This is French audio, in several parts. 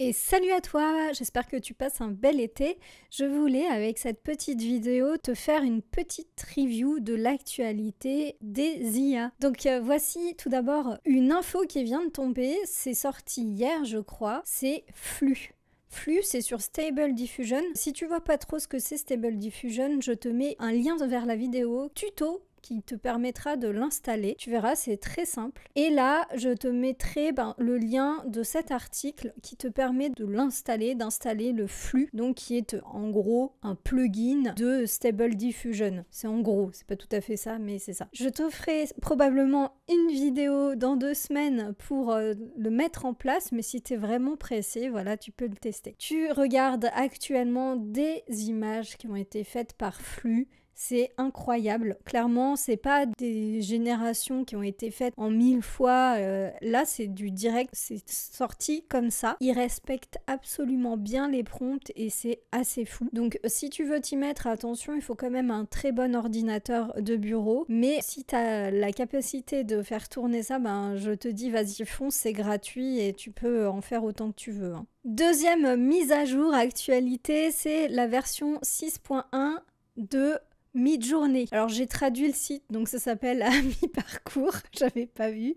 Et salut à toi, j'espère que tu passes un bel été. Je voulais avec cette petite vidéo te faire une petite review de l'actualité des IA. Donc voici tout d'abord une info qui vient de tomber, c'est sorti hier je crois, c'est Flux. Flux, c'est sur Stable Diffusion. Si tu vois pas trop ce que c'est Stable Diffusion, je te mets un lien vers la vidéo tuto qui te permettra de l'installer. Tu verras, c'est très simple. Et là, je te mettrai le lien de cet article qui te permet de l'installer, d'installer le flux, donc qui est en gros un plugin de Stable Diffusion. C'est en gros, c'est pas tout à fait ça, mais c'est ça. Je te ferai probablement une vidéo dans 2 semaines pour le mettre en place, mais si tu es vraiment pressé, voilà, tu peux le tester. Tu regardes actuellement des images qui ont été faites par Flux. C'est incroyable. Clairement, c'est pas des générations qui ont été faites en 1000 fois. Là, c'est du direct, c'est sorti comme ça. Ils respectent absolument bien les prompts et c'est assez fou. Donc, si tu veux t'y mettre, attention, il faut quand même un très bon ordinateur de bureau. Mais si tu as la capacité de faire tourner ça, je te dis, vas-y, fonce, c'est gratuit et tu peux en faire autant que tu veux. Deuxième mise à jour actualité, c'est la version 6.1 de Midjourney. Alors j'ai traduit le site, donc ça s'appelle à mi-parcours, j'avais pas vu.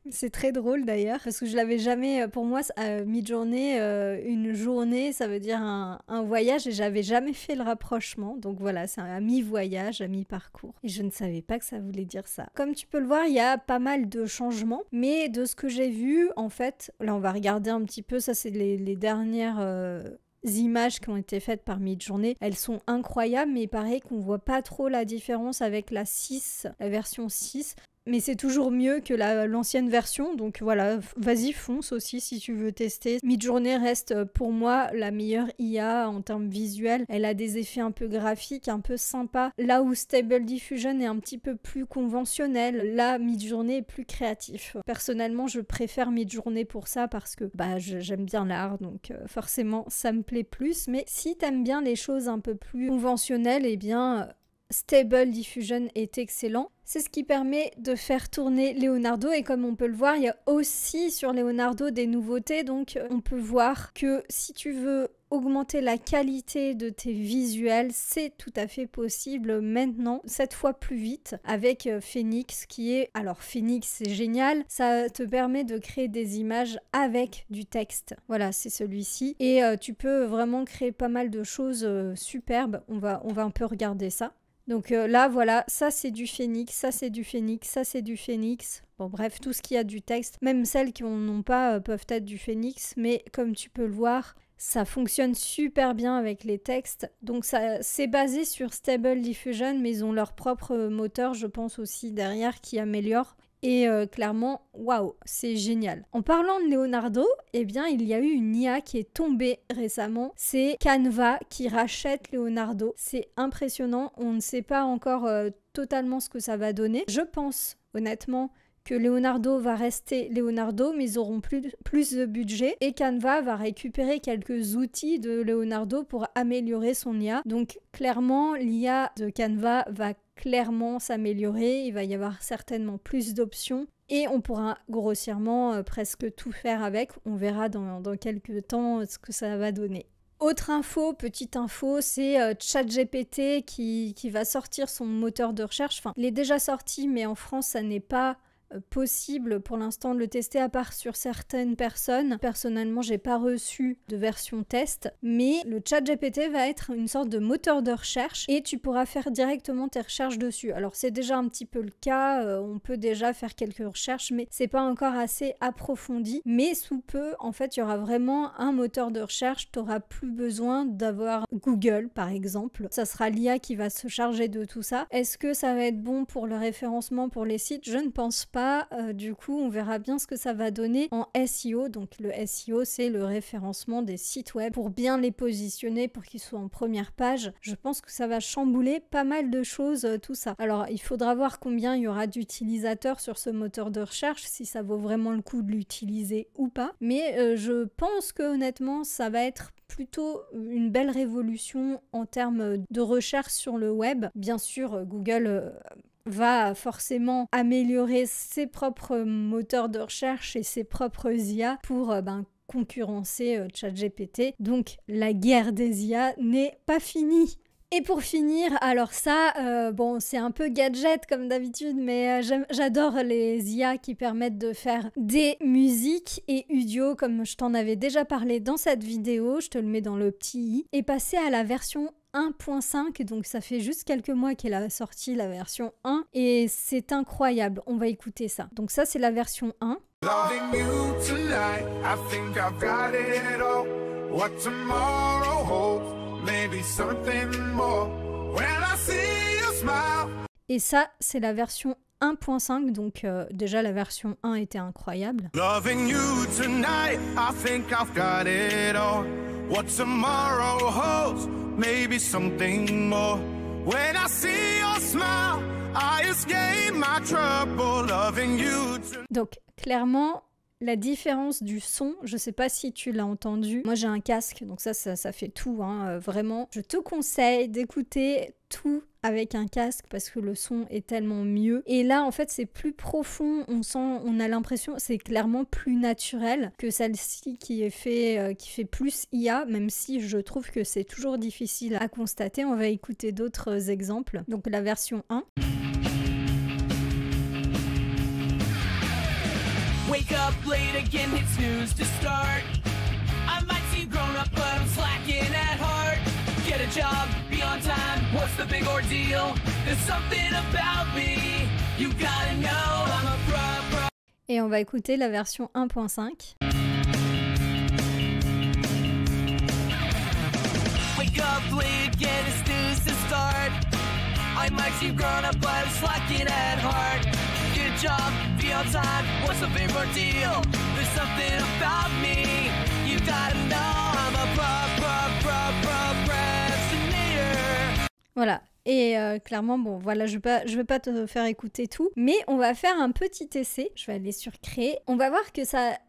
C'est très drôle d'ailleurs, parce que je l'avais jamais, pour moi, Midjourney, une journée, ça veut dire un voyage, et j'avais jamais fait le rapprochement. Donc voilà, c'est à mi-voyage, à mi-parcours. Et je ne savais pas que ça voulait dire ça. Comme tu peux le voir, il y a pas mal de changements, mais de ce que j'ai vu, en fait, là on va regarder un petit peu, ça c'est les dernières images qui ont été faites par Midjourney, elles sont incroyables, mais il paraît qu'on voit pas trop la différence avec la 6, la version 6. Mais c'est toujours mieux que l'ancienne version, donc voilà, vas-y fonce aussi si tu veux tester. Midjourney reste pour moi la meilleure IA en termes visuels. Elle a des effets un peu graphiques, un peu sympas. Là où Stable Diffusion est un petit peu plus conventionnel, là Midjourney est plus créatif. Personnellement, je préfère Midjourney pour ça parce que j'aime bien l'art, donc forcément ça me plaît plus. Mais si t'aimes bien les choses un peu plus conventionnelles, eh bien Stable Diffusion est excellent. C'est ce qui permet de faire tourner Leonardo, et comme on peut le voir, il y a aussi sur Leonardo des nouveautés, donc on peut voir que si tu veux augmenter la qualité de tes visuels, c'est tout à fait possible maintenant, 7 fois plus vite avec Phoenix qui est... Alors Phoenix c'est génial, ça te permet de créer des images avec du texte. Voilà, c'est celui-ci. Et tu peux vraiment créer pas mal de choses superbes. On va un peu regarder ça. Donc là, voilà, ça c'est du Phoenix, ça c'est du Phoenix, ça c'est du Phoenix. Bon bref, tout ce qui a du texte, même celles qui n'en ont pas peuvent être du Phoenix, mais comme tu peux le voir, ça fonctionne super bien avec les textes. Donc ça, c'est basé sur Stable Diffusion, mais ils ont leur propre moteur, je pense aussi derrière, qui améliore. Et clairement, waouh, c'est génial. En parlant de Leonardo, eh bien, il y a eu une IA qui est tombée récemment. C'est Canva qui rachète Leonardo. C'est impressionnant. On ne sait pas encore totalement ce que ça va donner. Je pense, honnêtement, que Leonardo va rester Leonardo, mais ils auront plus de budget. Et Canva va récupérer quelques outils de Leonardo pour améliorer son IA. Donc, clairement, l'IA de Canva va clairement s'améliorer, il va y avoir certainement plus d'options et on pourra grossièrement presque tout faire avec. On verra dans quelques temps ce que ça va donner. Autre info, petite info, c'est ChatGPT qui va sortir son moteur de recherche. Enfin, il est déjà sorti, mais en France, ça n'est pas possible pour l'instant de le tester à part sur certaines personnes. Personnellement, j'ai pas reçu de version test, mais le ChatGPT va être une sorte de moteur de recherche et tu pourras faire directement tes recherches dessus. Alors c'est déjà un petit peu le cas, on peut déjà faire quelques recherches, mais c'est pas encore assez approfondi. Mais sous peu, en fait, il y aura vraiment un moteur de recherche. Tu n'auras plus besoin d'avoir Google, par exemple. Ça sera l'IA qui va se charger de tout ça. Est-ce que ça va être bon pour le référencement pour les sites? Je ne pense pas. Du coup, on verra bien ce que ça va donner en SEO. Donc le SEO, c'est le référencement des sites web pour bien les positionner, pour qu'ils soient en première page. Je pense que ça va chambouler pas mal de choses, tout ça. Alors, il faudra voir combien il y aura d'utilisateurs sur ce moteur de recherche, si ça vaut vraiment le coup de l'utiliser ou pas. Mais je pense que honnêtement, ça va être plutôt une belle révolution en termes de recherche sur le web. Bien sûr, Google va forcément améliorer ses propres moteurs de recherche et ses propres IA pour concurrencer ChatGPT. Donc la guerre des IA n'est pas finie. Et pour finir, alors ça, bon, c'est un peu gadget comme d'habitude, mais j'adore les IA qui permettent de faire des musiques et Udio, comme je t'en avais déjà parlé dans cette vidéo, je te le mets dans le petit i, et passer à la version 1.5, donc ça fait juste quelques mois qu'elle a sorti la version 1, et c'est incroyable, on va écouter ça. Donc ça, c'est la version 1. Loving you tonight, I think I've got it all. What tomorrow holds. Maybe something more when I see you smile. Et ça, c'est la version 1.5, donc déjà la version 1 était incroyable. Loving you tonight, I think I've got it all. What tomorrow holds, maybe something more. When I see your smile, I escape my trouble. Loving you tonight. Donc clairement, la différence du son, je sais pas si tu l'as entendu. Moi j'ai un casque, donc ça fait tout, hein, vraiment. Je te conseille d'écouter tout avec un casque parce que le son est tellement mieux. Et là en fait c'est plus profond, on a l'impression, c'est clairement plus naturel que celle-ci qui fait plus IA, même si je trouve que c'est toujours difficile à constater. On va écouter d'autres exemples. Donc la version 1. Wake up late again, hit snooze to start. I might seem grown up, but I'm slacking at heart. Get a job, be on time, what's the big ordeal? There's something about me, you gotta know I'm a pro. Et on va écouter la version 1.5. Wake up late again, hit snooze to start. I might seem grown up, but I'm slacking at heart. Get a job, be on time, what's the big ordeal? There's something about me, you gotta know I'm a procrastinator. Voilà, et clairement, bon, voilà, je vais pas te faire écouter tout, mais on va faire un petit essai. Je vais aller sur créer. On va voir que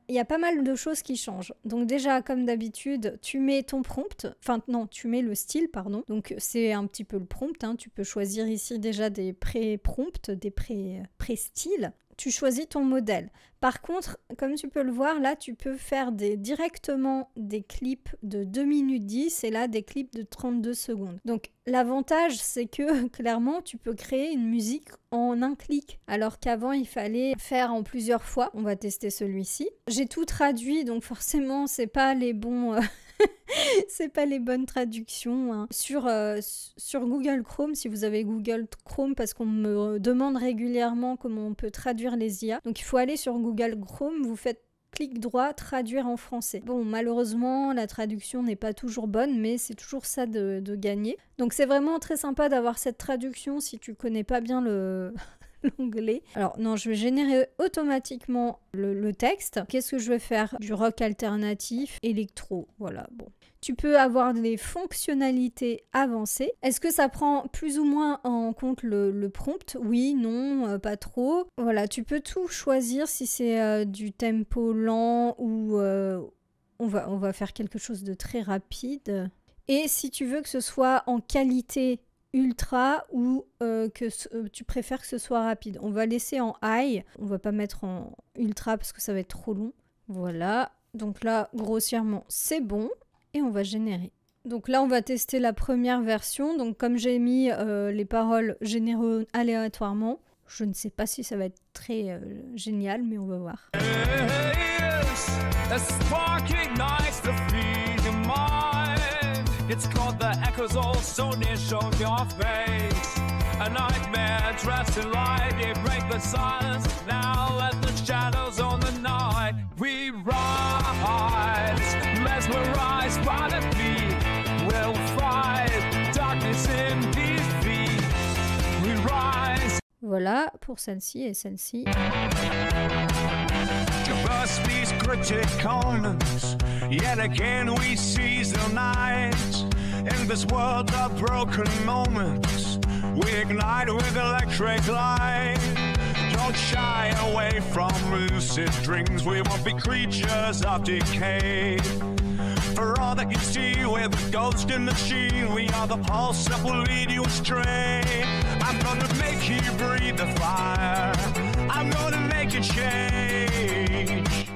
il y a pas mal de choses qui changent. Donc déjà, comme d'habitude, tu mets ton prompt, enfin non, tu mets le style, pardon. Donc c'est un petit peu le prompt, hein. Tu peux choisir ici déjà des pré-prompts, des pré-styles. Tu choisis ton modèle. Par contre, comme tu peux le voir, là, tu peux faire directement des clips de 2 minutes 10 et là, des clips de 32 secondes. Donc, l'avantage, c'est que, clairement, tu peux créer une musique en un clic, alors qu'avant, il fallait faire en plusieurs fois. On va tester celui-ci. J'ai tout traduit, donc forcément, c'est pas les bons... c'est pas les bonnes traductions, hein. Sur Google Chrome, si vous avez Google Chrome, parce qu'on me demande régulièrement comment on peut traduire les IA. Donc il faut aller sur Google Chrome, vous faites clic droit, traduire en français. Bon, malheureusement, la traduction n'est pas toujours bonne, mais c'est toujours ça de gagner. Donc c'est vraiment très sympa d'avoir cette traduction si tu connais pas bien l'onglet. Alors non, je vais générer automatiquement le texte. Qu'est-ce que je vais faire? Du rock alternatif, électro, voilà, bon. Tu peux avoir des fonctionnalités avancées. Est-ce que ça prend plus ou moins en compte le prompt? Oui, non, pas trop. Voilà, tu peux tout choisir si c'est du tempo lent ou on va faire quelque chose de très rapide. Et si tu veux que ce soit en qualité ultra ou que tu préfères que ce soit rapide. On va laisser en high, on va pas mettre en ultra parce que ça va être trop long. Voilà, donc là grossièrement c'est bon et on va générer. Donc là on va tester la première version, donc comme j'ai mis les paroles générées aléatoirement, je ne sais pas si ça va être très génial, mais on va voir. It's called the echoes all so near show your face. A nightmare dressed in light, they break the silence. Now let the shadows own the night. We rise, mesmerized by the beat. We'll fight darkness in defeat. We rise. Voilà pour celle-ci et celle-ci. Traverse these cryptic corners. Yet again we seize the night. In this world of broken moments, we ignite with electric light. Don't shy away from lucid dreams. We won't be creatures of decay. For all that you see, we're the ghost in the machine. We are the pulse that will lead you astray. I'm gonna make you breathe the fire. I'm gonna make you change.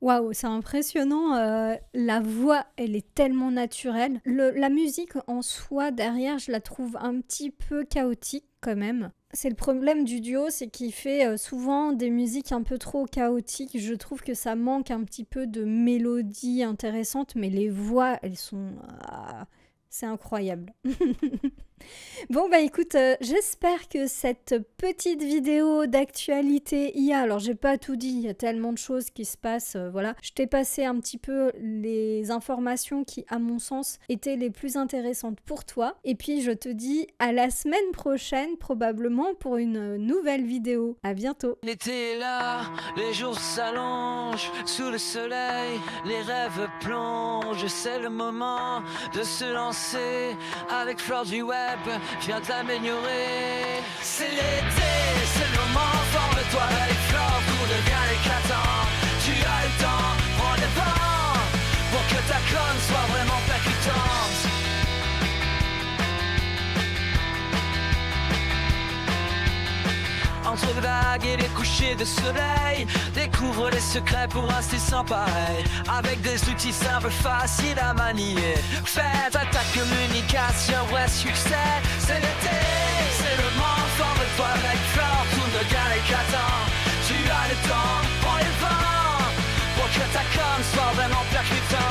Waouh, c'est impressionnant. La voix, elle est tellement naturelle. La musique en soi, derrière, je la trouve un petit peu chaotique quand même. C'est le problème du duo, c'est qu'il fait souvent des musiques un peu trop chaotiques. Je trouve que ça manque un petit peu de mélodie intéressante, mais les voix, elles sont... c'est incroyable. Bon bah écoute, j'espère que cette petite vidéo d'actualité IA, alors j'ai pas tout dit, il y a tellement de choses qui se passent, voilà. Je t'ai passé un petit peu les informations qui, à mon sens, étaient les plus intéressantes pour toi. Et puis je te dis à la semaine prochaine, probablement pour une nouvelle vidéo. À bientôt. L'été est là, les jours s'allongent, sous le soleil, les rêves plongent. C'est le moment de se lancer avec Flore du Web. Viens t'améliorer. C'est l'été, c'est le moment, forme-toi avec Flore, tout devient éclatant. Tu as le temps, prends le vent, pour que ta com soit vraiment percutante. Entre les vagues et les couchers de soleil, découvre les secrets pour un style sans pareil. Avec des outils simples, faciles à manier. Fais ta communication, vrai succès. C'est l'été, c'est le moment, forme-toi avec Flore, tout devient éclatant. Tu as le temps, prends les vents, pour que ta com soit vraiment percutante.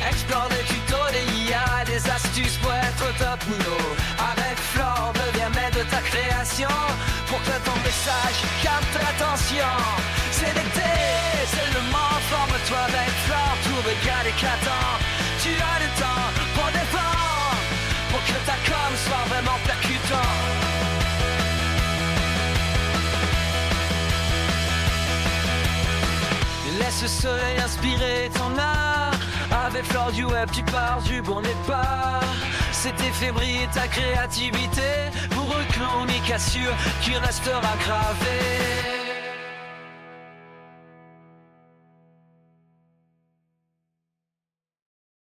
Explore des tutos, des IA, des astuces pour être au top niveau. Avec Flore, deviens maître de ta création, pour que ton message capte l'attention. C'est l'été, c'est le moment, forme-toi avec Flore, tout devient éclatant. Tu as le temps, prends des vents, pour que ta com soit vraiment percutant. Laisse le soleil inspirer ton art. Avec Flore du Web, tu pars du bon départ. C'est éphémère ta créativité pour une communication qui restera gravée.